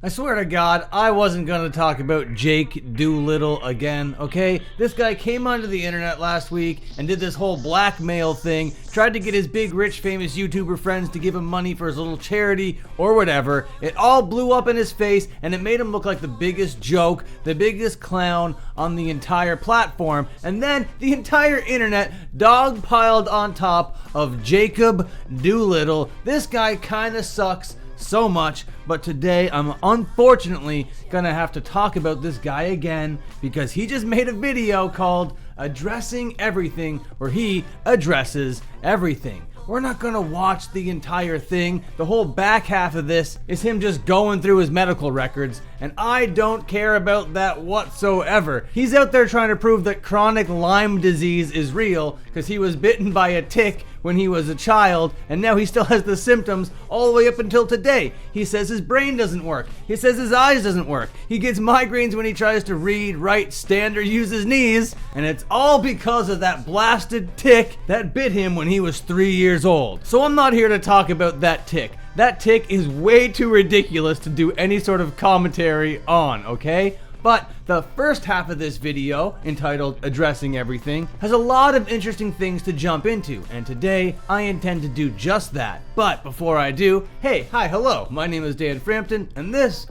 I swear to God, I wasn't gonna talk about Jake Doolittle again, okay? This guy came onto the internet last week and did this whole blackmail thing, tried to get his big, rich, famous YouTuber friends to give him money for his little charity or whatever. It all blew up in his face and it made him look like the biggest joke, the biggest clown on the entire platform. And then the entire internet dogpiled on top of Jacob Doolittle. This guy kinda sucks so much, but today I'm unfortunately gonna have to talk about this guy again because he just made a video called Addressing Everything, where he addresses everything. We're not gonna watch the entire thing. The whole back half of this is him just going through his medical records, and I don't care about that whatsoever. He's out there trying to prove that chronic Lyme disease is real because he was bitten by a tick when he was a child, and now he still has the symptoms all the way up until today. He says his brain doesn't work. He says his eyes doesn't work. He gets migraines when he tries to read, write, stand, or use his knees, and it's all because of that blasted tick that bit him when he was 3 years old. So I'm not here to talk about that tick. That tick is way too ridiculous to do any sort of commentary on, okay? But the first half of this video, entitled Addressing Everything, has a lot of interesting things to jump into, and today I intend to do just that. But before I do, hey, hi, hello, my name is Dan Frampton, and this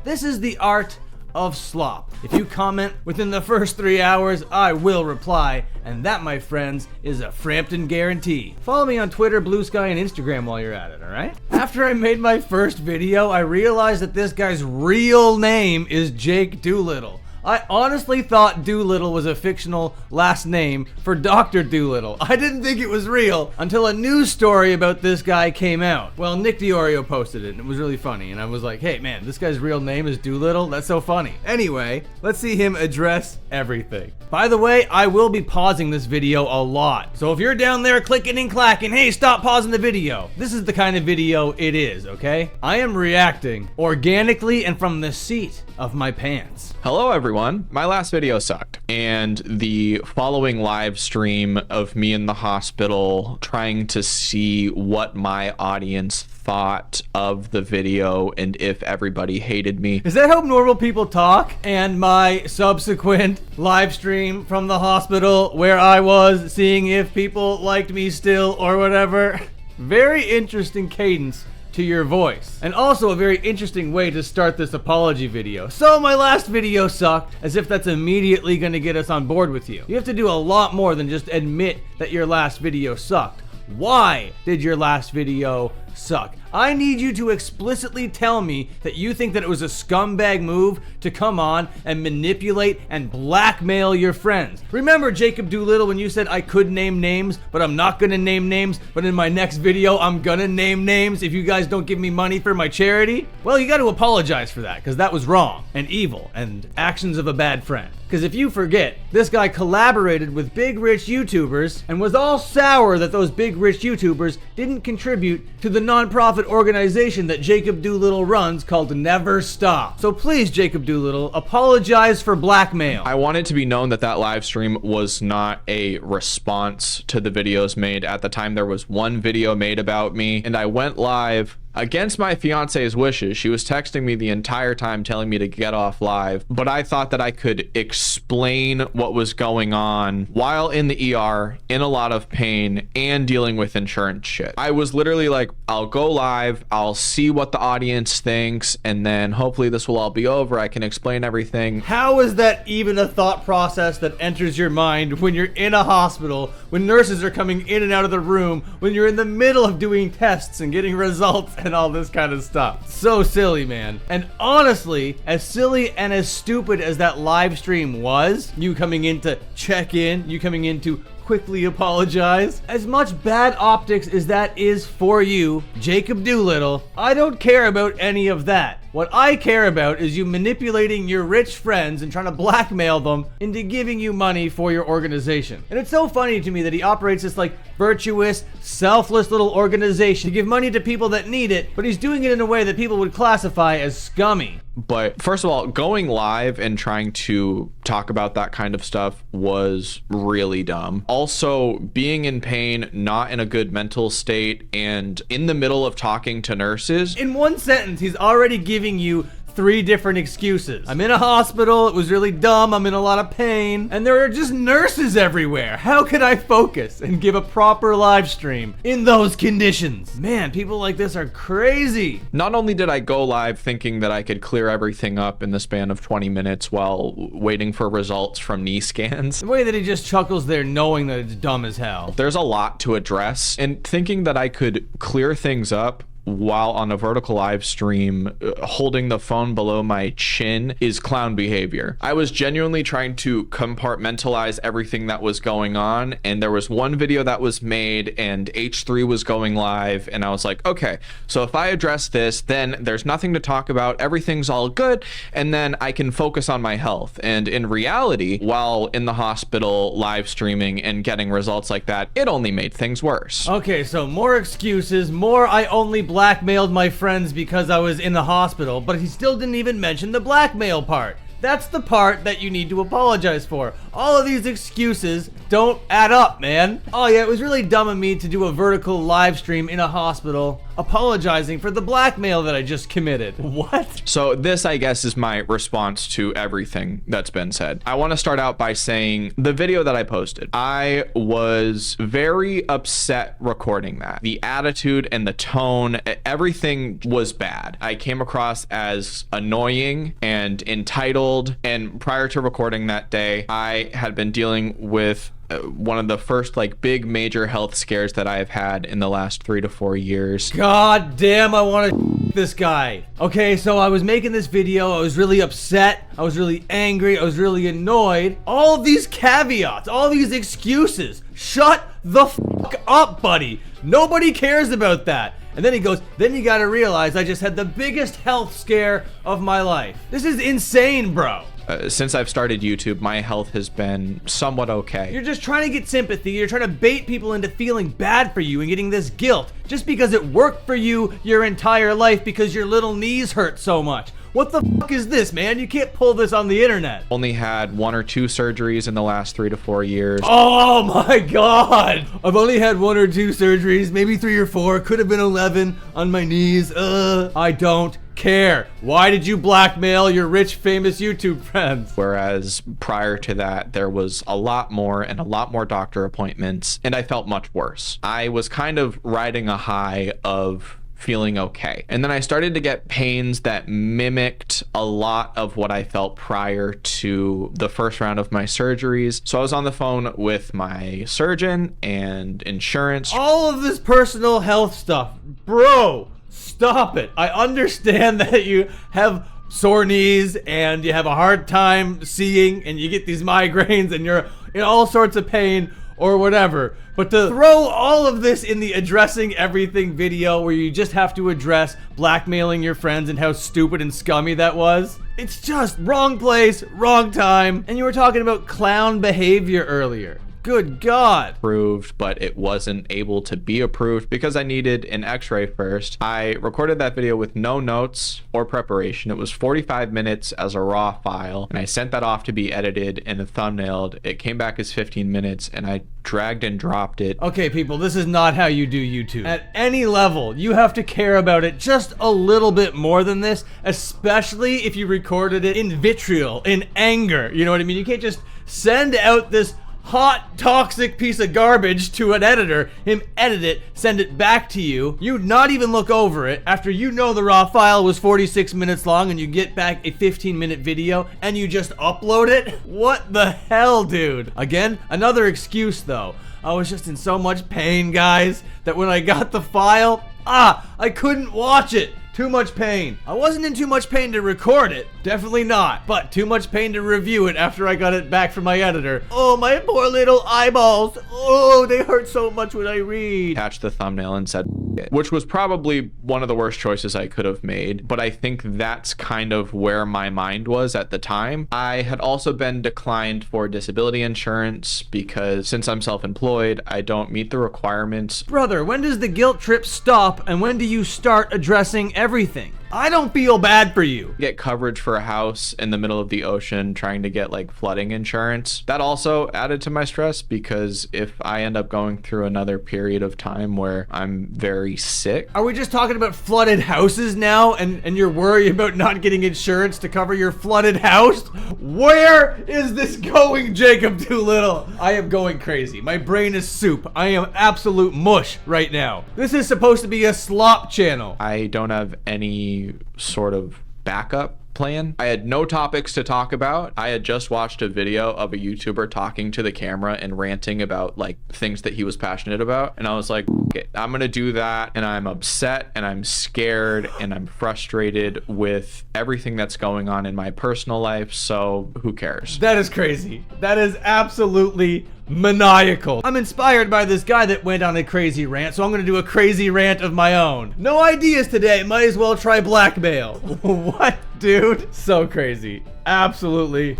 is the art of slop. If you comment within the first 3 hours, I will reply, and that, my friends, is a Frampton guarantee. Follow me on Twitter, Blue Sky, and Instagram while you're at it, alright? After I made my first video, I realized that this guy's real name is Jake Doolittle. I honestly thought Doolittle was a fictional last name for Dr. Doolittle. I didn't think it was real until a news story about this guy came out. Well, Nick DiOrio posted it and it was really funny, and I was like, hey man, this guy's real name is Doolittle? That's so funny. Anyway, let's see him address everything. By the way, I will be pausing this video a lot. So if you're down there clicking and clacking, hey, stop pausing the video. This is the kind of video it is, okay? I am reacting organically and from the seat of my pants. Hello everyone, my last video sucked, and the following live stream of me in the hospital trying to see what my audience thought of the video and if everybody hated me. Is that how normal people talk? And my subsequent live stream from the hospital where I was seeing if people liked me still or whatever. Very interesting cadence to your voice, and also a very interesting way to start this apology video. So my last video sucked, as if that's immediately going to get us on board with you. You have to do a lot more than just admit that your last video sucked. Why did your last video suck? I need you to explicitly tell me that you think that it was a scumbag move to come on and manipulate and blackmail your friends. Remember, Jacob Doolittle, when you said I could name names, but I'm not gonna name names, but in my next video I'm gonna name names if you guys don't give me money for my charity? Well, you gotta apologize for that, because that was wrong and evil and actions of a bad friend. Because if you forget, this guy collaborated with big rich YouTubers and was all sour that those big rich YouTubers didn't contribute to the nonprofit organization that Jacob Doolittle runs called Never Stop. So please, Jacob Doolittle, apologize for blackmail. I want it to be known that that live stream was not a response to the videos made. At the time, there was one video made about me, and I went live against my fiance's wishes. She was texting me the entire time telling me to get off live, but I thought that I could explain what was going on while in the ER, in a lot of pain, and dealing with insurance shit. I was literally like, I'll go live, I'll see what the audience thinks, and then hopefully this will all be over. I can explain everything. How is that even a thought process that enters your mind when you're in a hospital, when nurses are coming in and out of the room, when you're in the middle of doing tests and getting results and all this kind of stuff? So silly, man. And honestly, as silly and as stupid as that live stream was, you coming in to check in, you coming in to quickly apologize, as much bad optics as that is for you, Jacob Doolittle, I don't care about any of that. What I care about is you manipulating your rich friends and trying to blackmail them into giving you money for your organization. And it's so funny to me that he operates this like virtuous, selfless little organization to give money to people that need it, but he's doing it in a way that people would classify as scummy. But first of all, going live and trying to talk about that kind of stuff was really dumb. Also, being in pain, not in a good mental state, and in the middle of talking to nurses. In one sentence, he's already giving you 3 different excuses. I'm in a hospital, it was really dumb, I'm in a lot of pain, and there are just nurses everywhere. How could I focus and give a proper live stream in those conditions? Man, people like this are crazy. Not only did I go live thinking that I could clear everything up in the span of 20 minutes while waiting for results from knee scans. The way that he just chuckles there knowing that it's dumb as hell. There's a lot to address, and thinking that I could clear things up while on a vertical live stream holding the phone below my chin is clown behavior. I was genuinely trying to compartmentalize everything that was going on, and there was one video that was made and H3 was going live, and I was like, okay, so if I address this, then there's nothing to talk about, everything's all good, and then I can focus on my health. And in reality, while in the hospital live streaming and getting results like that, it only made things worse. Okay, so more excuses, more I only blackmailed my friends because I was in the hospital, but he still didn't even mention the blackmail part. That's the part that you need to apologize for. All of these excuses don't add up, man. Oh yeah, it was really dumb of me to do a vertical live stream in a hospital, apologizing for the blackmail that I just committed. What? So this, I guess, is my response to everything that's been said. I want to start out by saying the video that I posted, I was very upset recording that. The attitude and the tone, everything was bad. I came across as annoying and entitled. And prior to recording that day, I had been dealing with one of the first big major health scares that I have had in the last 3 to 4 years. God damn, I want to this guy. Okay, so I was making this video, I was really upset, I was really angry, I was really annoyed. All of these caveats, all these excuses. Shut the fuck up, buddy. Nobody cares about that. And then he goes, then you gotta realize I just had the biggest health scare of my life. This is insane, bro. Since I've started YouTube, my health has been somewhat okay. You're just trying to get sympathy. You're trying to bait people into feeling bad for you and getting this guilt just because it worked for you your entire life because your little knees hurt so much. What the fuck is this, man? You can't pull this on the internet. Only had 1 or 2 surgeries in the last 3 to 4 years. Oh my god! I've only had 1 or 2 surgeries, maybe 3 or 4, could have been 11 on my knees. I don't care. Why did you blackmail your rich, famous YouTube friends? Whereas prior to that, there was a lot more and a lot more doctor appointments, and I felt much worse. I was kind of riding a high of feeling okay. And then I started to get pains that mimicked a lot of what I felt prior to the first round of my surgeries. So I was on the phone with my surgeon and insurance. All of this personal health stuff, bro, stop it. I understand that you have sore knees and you have a hard time seeing and you get these migraines and you're in all sorts of pain or whatever. But to throw all of this in the addressing everything video where you just have to address blackmailing your friends and how stupid and scummy that was, it's just wrong place, wrong time. And you were talking about clown behavior earlier. Good God. Approved, but it wasn't able to be approved because I needed an x-ray first. I recorded that video with no notes or preparation. It was 45 minutes as a raw file, and I sent that off to be edited and thumbnailed. It came back as 15 minutes, and I dragged and dropped it. Okay, people, this is not how you do YouTube. At any level, you have to care about it just a little bit more than this, especially if you recorded it in vitriol, in anger. You know what I mean? You can't just send out this hot, toxic piece of garbage to an editor, him edit it, send it back to you, you not even look over it after you know the raw file was 46 minutes long and you get back a 15-minute video and you just upload it? What the hell, dude? Again, another excuse though. I was just in so much pain, guys, that when I got the file, I couldn't watch it. Too much pain. I wasn't in too much pain to record it, definitely not, but too much pain to review it after I got it back from my editor. Oh, my poor little eyeballs. Oh, they hurt so much when I read. Attached the thumbnail and said it, which was probably one of the worst choices I could have made, but I think that's kind of where my mind was at the time. I had also been declined for disability insurance because since I'm self-employed, I don't meet the requirements. Brother, when does the guilt trip stop and when do you start addressing everything? I don't feel bad for you. Get coverage for a house in the middle of the ocean, trying to get like flooding insurance. That also added to my stress, because if I end up going through another period of time where I'm very sick. Are we just talking about flooded houses now, and you're worried about not getting insurance to cover your flooded house? Where is this going, Jacob Doolittle? I am going crazy. My brain is soup. I am absolute mush right now. This is supposed to be a slop channel. I don't have any sort of backup plan. I had no topics to talk about. I had just watched a video of a YouTuber talking to the camera and ranting about like things that he was passionate about. And I was like, okay, I'm gonna do that. And I'm upset and I'm scared and I'm frustrated with everything that's going on in my personal life. So who cares? That is crazy. That is absolutely maniacal. I'm inspired by this guy that went on a crazy rant, so I'm gonna do a crazy rant of my own. No ideas today, might as well try blackmail. What, dude? So crazy. Absolutely.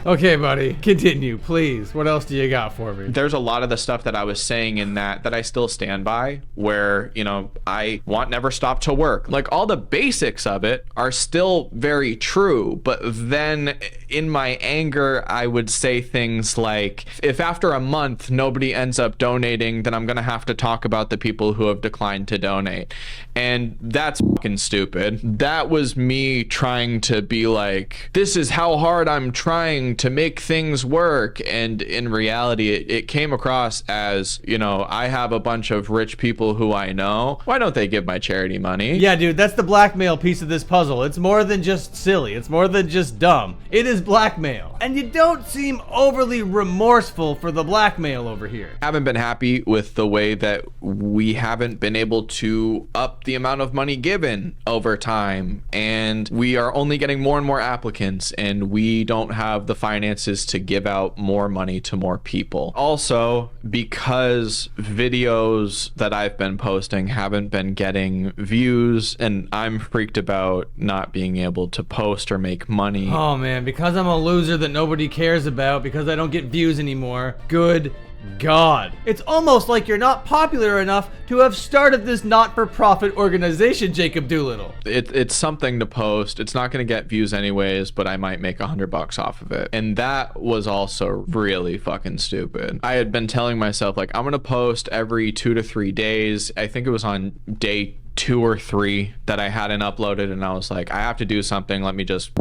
Okay, buddy, continue, please. What else do you got for me? There's a lot of the stuff that I was saying in that I still stand by, where, you know, I want never stop to work. Like, all the basics of it are still very true, but then in my anger, I would say things like, if after a month nobody ends up donating, then I'm gonna have to talk about the people who have declined to donate. And that's fucking stupid. That was me trying to be like, this is how hard I'm trying to make things work. And in reality, it came across as, you know, I have a bunch of rich people who I know. Why don't they give my charity money? Yeah, dude, that's the blackmail piece of this puzzle. It's more than just silly. It's more than just dumb. It is blackmail. And you don't seem overly remorseful for the blackmail over here. I haven't been happy with the way that we haven't been able to up the amount of money given over time. And we are only getting more and more applicants, and we don't have the finances to give out more money to more people. Also, because videos that I've been posting haven't been getting views, and I'm freaked about not being able to post or make money. Oh man, because I'm a loser that nobody cares about, because I don't get views anymore. Good God. It's almost like you're not popular enough to have started this not-for-profit organization, Jacob Doolittle. It's something to post. It's not going to get views anyways, but I might make $100 off of it. And that was also really fucking stupid. I had been telling myself, like, I'm going to post every 2 to 3 days. I think it was on day 2 or 3 that I hadn't uploaded, and I was like, I have to do something. Let me just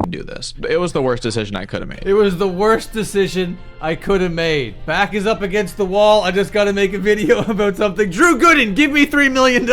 do this. It was the worst decision I could have made. It was the worst decision I could have made. Back is up against the wall. I just got to make a video about something. Drew Gooden, give me $3 million.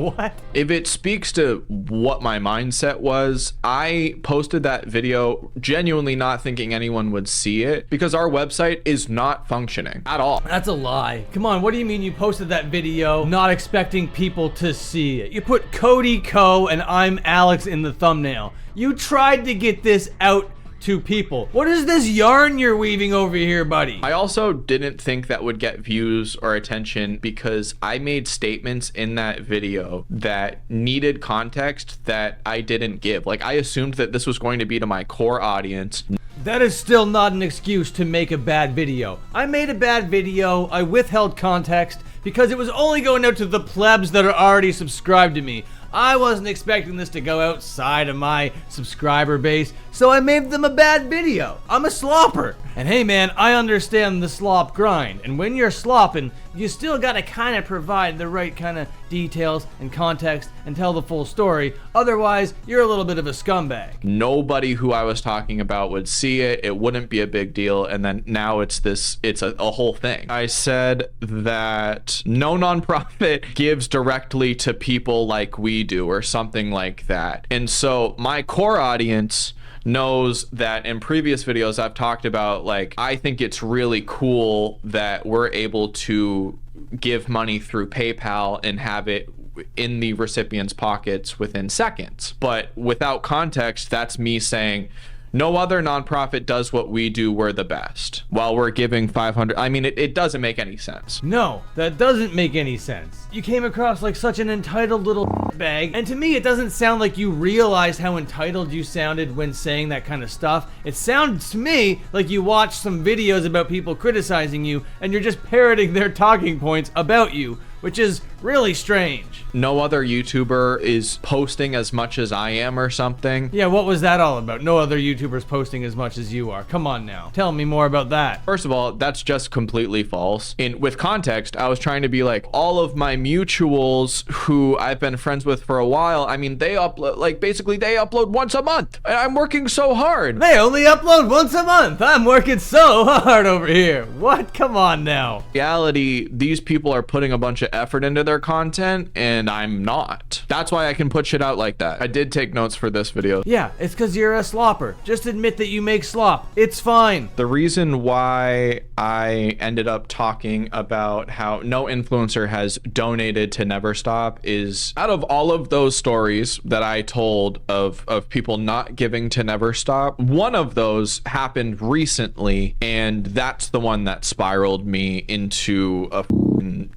What? If it speaks to what my mindset was, I posted that video genuinely not thinking anyone would see it, because our website is not functioning at all. That's a lie. Come on, what do you mean you posted that video not expecting people to see it? You put Cody Co and I'm Alex in the thumbnail. You tried to get this out to people. What is this yarn you're weaving over here, buddy? I also didn't think that would get views or attention, because I made statements in that video that needed context that I didn't give. Like, I assumed that this was going to be to my core audience. That is still not an excuse to make a bad video. I made a bad video. I withheld context because it was only going out to the plebs that are already subscribed to me. I wasn't expecting this to go outside of my subscriber base, so I made them a bad video. I'm a slopper. And hey man, I understand the slop grind. And when you're slopping, you still gotta kind of provide the right kind of details and context and tell the full story. Otherwise, you're a little bit of a scumbag. Nobody who I was talking about would see it. It wouldn't be a big deal. And then now it's a whole thing. I said that no nonprofit gives directly to people like we do, or something like that. And so my core audience knows that in previous videos I've talked about, like, I think it's really cool that we're able to give money through PayPal and have it in the recipient's pockets within seconds. But without context, that's me saying, no other nonprofit does what we do, we're the best, while we're giving 500. I mean, it doesn't make any sense. No, that doesn't make any sense. You came across like such an entitled little bag, and to me it doesn't sound like you realized how entitled you sounded when saying that kind of stuff. It sounds to me like you watched some videos about people criticizing you, and you're just parroting their talking points about you, which is really strange. No other YouTuber is posting as much as I am or something. Yeah, what was that all about? No other YouTubers posting as much as you are. Come on now. Tell me more about that. First of all, that's just completely false. With context, I was trying to be like, all of my mutuals who I've been friends with for a while, I mean, they upload, like, basically they upload once a month. And I'm working so hard. They only upload once a month. I'm working so hard over here. What? Come on now. In reality, these people are putting a bunch of effort into their content, and I'm not. That's why I can put shit out like that. I did take notes for this video. Yeah, it's because you're a slopper. Just admit that you make slop. It's fine. The reason why I ended up talking about how no influencer has donated to Never Stop is, out of all of those stories that I told of people not giving to Never Stop, one of those happened recently, and that's the one that spiraled me into a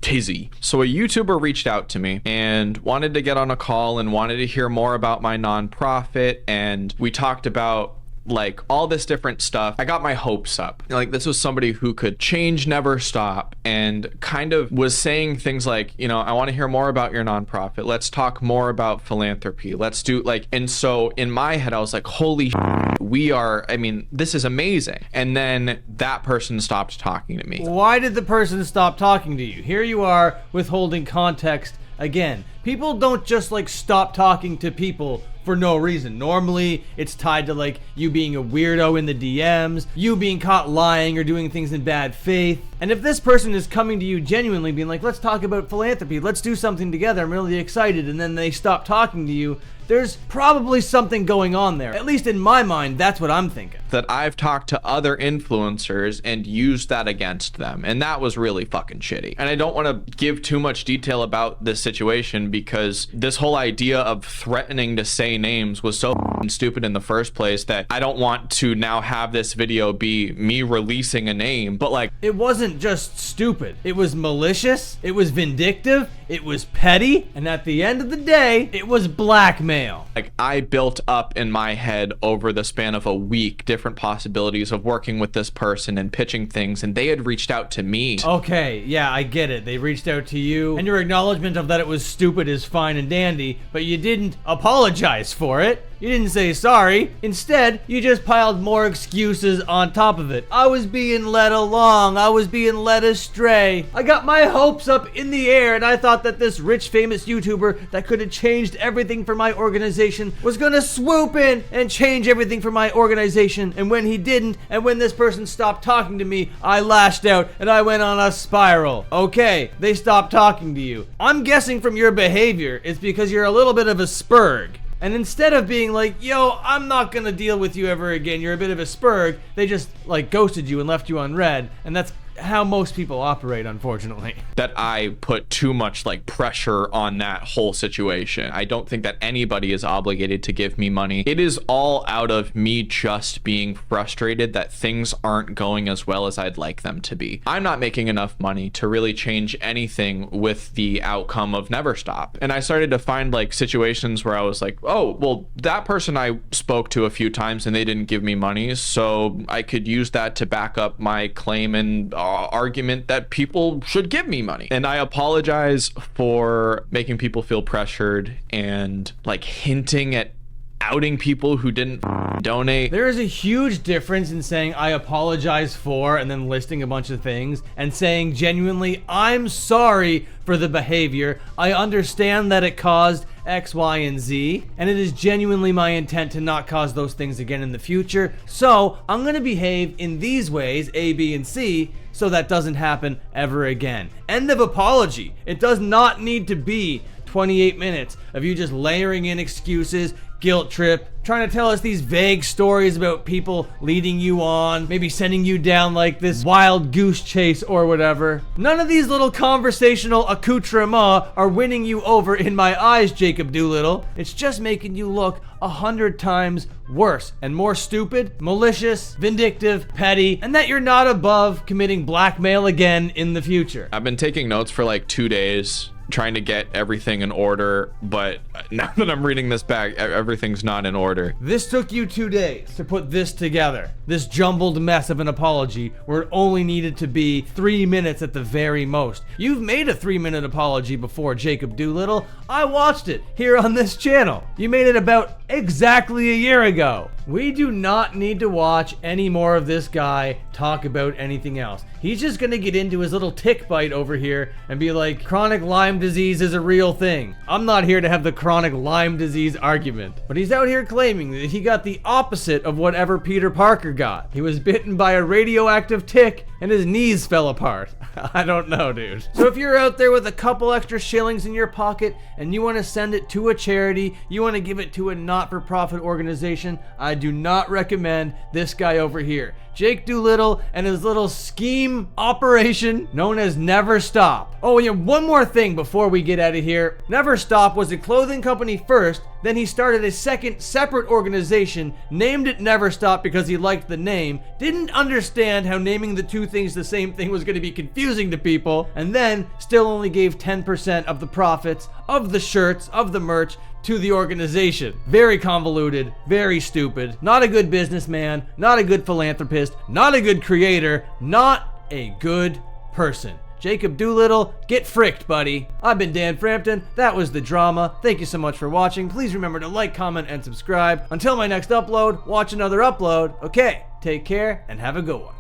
tizzy. So a YouTuber reached out to me and wanted to get on a call and wanted to hear more about my nonprofit, and we talked about like all this different stuff. I got my hopes up. Like, this was somebody who could change Never Stop, and kind of was saying things like, you know, I want to hear more about your nonprofit. Let's talk more about philanthropy. Let's do like, and so in my head, I was like, holy shit, we are, I mean, this is amazing. And then that person stopped talking to me. Why did the person stop talking to you? Here you are withholding context again. People don't just like stop talking to people for no reason. Normally, it's tied to like you being a weirdo in the DMs, you being caught lying or doing things in bad faith. And if this person is coming to you genuinely being like, let's talk about philanthropy, let's do something together, I'm really excited, and then they stop talking to you, there's probably something going on there. At least in my mind, that's what I'm thinking. That I've talked to other influencers and used that against them, and that was really fucking shitty. And I don't want to give too much detail about this situation because this whole idea of threatening to say names was so stupid in the first place that I don't want to now have this video be me releasing a name. But like, it wasn't just stupid, it was malicious, it was vindictive, it was petty, and at the end of the day, it was blackmail. Like, I built up in my head over the span of a week different possibilities of working with this person and pitching things, and they had reached out to me. Okay, yeah, I get it. They reached out to you, and your acknowledgement of that it was stupid is fine and dandy, but you didn't apologize for it. You didn't say sorry. Instead, you just piled more excuses on top of it. I was being led along. I was being led astray. I got my hopes up in the air, and I thought that this rich, famous YouTuber that could have changed everything for my organization was gonna swoop in and change everything for my organization. And when he didn't, and when this person stopped talking to me, I lashed out and I went on a spiral. Okay, they stopped talking to you. I'm guessing from your behavior, it's because you're a little bit of a spurg. And instead of being like, yo, I'm not gonna deal with you ever again, you're a bit of a spurg, they just like ghosted you and left you unread. And that's how most people operate, unfortunately. That I put too much like pressure on that whole situation. I don't think that anybody is obligated to give me money. It is all out of me just being frustrated that things aren't going as well as I'd like them to be. I'm not making enough money to really change anything with the outcome of Never Stop. And I started to find like situations where I was like, oh, well, that person I spoke to a few times and they didn't give me money, so I could use that to back up my claim and argument that people should give me money. And I apologize for making people feel pressured and like hinting at outing people who didn't donate. There is a huge difference in saying I apologize for and then listing a bunch of things and saying genuinely I'm sorry for the behavior. I understand that it caused X, Y, and Z, and it is genuinely my intent to not cause those things again in the future. So I'm gonna behave in these ways, A, B, and C, so that doesn't happen ever again. End of apology. It does not need to be 28 minutes of you just layering in excuses, guilt trip, trying to tell us these vague stories about people leading you on, maybe sending you down like this wild goose chase or whatever. None of these little conversational accoutrements are winning you over in my eyes, Jacob Doolittle. It's just making you look 100 times worse and more stupid, malicious, vindictive, petty, and that you're not above committing blackmail again in the future. I've been taking notes for like 2 days trying to get everything in order, but now that I'm reading this back, everything's not in order. This took you 2 days to put this together. This jumbled mess of an apology where it only needed to be 3 minutes at the very most. You've made a 3-minute apology before, Jacob Doolittle. I watched it here on this channel. You made it about exactly a year ago. We do not need to watch any more of this guy talk about anything else. He's just gonna get into his little tick bite over here and be like, chronic Lyme disease is a real thing. I'm not here to have the chronic Lyme disease argument. But he's out here claiming that he got the opposite of whatever Peter Parker got. He was bitten by a radioactive tick and his knees fell apart. I don't know, dude. So if you're out there with a couple extra shillings in your pocket and you want to send it to a charity, you want to give it to a not-for-profit organization, I do not recommend this guy over here. Jake Doolittle and his little scheme operation known as Never Stop. Oh, yeah, one more thing before we get out of here. Never Stop was a clothing company first, then he started a second separate organization, named it Never Stop because he liked the name, didn't understand how naming the two things the same thing was going to be confusing to people, and then still only gave 10% of the profits, of the shirts, of the merch, to the organization. Very convoluted, very stupid, not a good businessman, not a good philanthropist, not a good creator, not a good person. Jacob Doolittle, get fricked, buddy. I've been Dan Frampton. That was The Drama. Thank you so much for watching. Please remember to like, comment, and subscribe. Until my next upload, watch another upload. Okay, take care and have a good one.